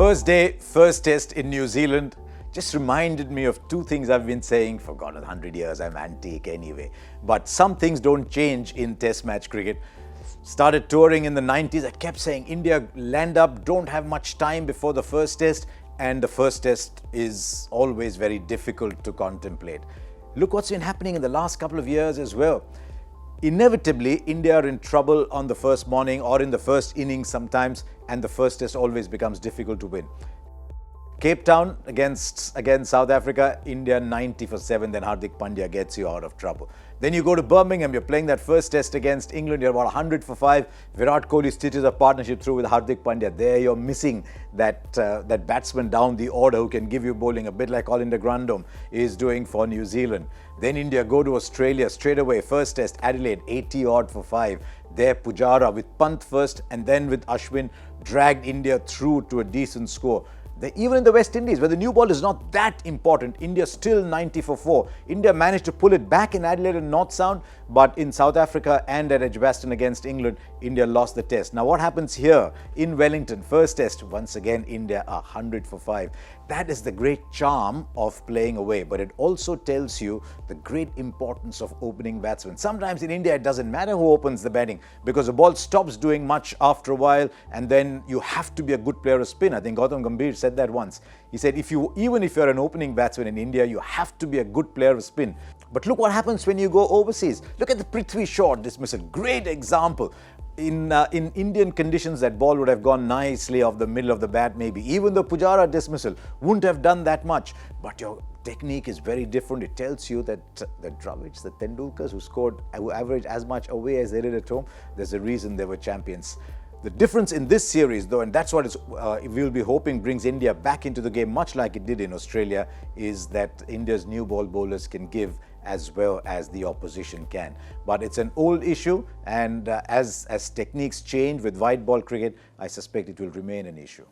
First day, first test in New Zealand just reminded me of two things I've been saying for God, 100 years. I'm antique anyway. But some things don't change in test match cricket. Started touring in the 90s. I kept saying India land up, don't have much time before the first test. And the first test is always very difficult to contemplate. Look what's been happening in the last couple of years as well. Inevitably, India are in trouble on the first morning or in the first innings sometimes, and the first test always becomes difficult to win. Cape Town against South Africa, India 90 for 7, then Hardik Pandya gets you out of trouble. Then you go to Birmingham, you're playing that first test against England, you're about 100 for 5. Virat Kohli stitches a partnership through with Hardik Pandya. There you're missing that batsman down the order who can give you bowling, a bit like Colin de Grandhomme is doing for New Zealand. Then India go to Australia straight away, first test, Adelaide, 80 odd for 5. There Pujara with Pant first and then with Ashwin dragged India through to a decent score. Even in the West Indies, where the new ball is not that important, India still 90 for 4. India managed to pull it back in Adelaide and North Sound, but in South Africa and at Edgbaston against England, India lost the test. Now what happens here in Wellington, first test, once again India 100 for 5. That is the great charm of playing away, but it also tells you the great importance of opening batsmen. Sometimes in India it doesn't matter who opens the batting because the ball stops doing much after a while, and then you have to be a good player of spin. I think Gautam Gambhir said that once. He said even if you're an opening batsman in India, you have to be a good player of spin. But look what happens when you go overseas. Look at the Prithvi Shaw dismissal. Great example. In Indian conditions, that ball would have gone nicely off the middle of the bat maybe. Even the Pujara dismissal wouldn't have done that much. But your technique is very different. It tells you that the Dravids, the Tendulkars who averaged as much away as they did at home, there's a reason they were champions. The difference in this series, though, and that's what we'll be hoping brings India back into the game, much like it did in Australia, is that India's new ball bowlers can give as well as the opposition can. But it's an old issue, and as techniques change with white ball cricket, I suspect it will remain an issue.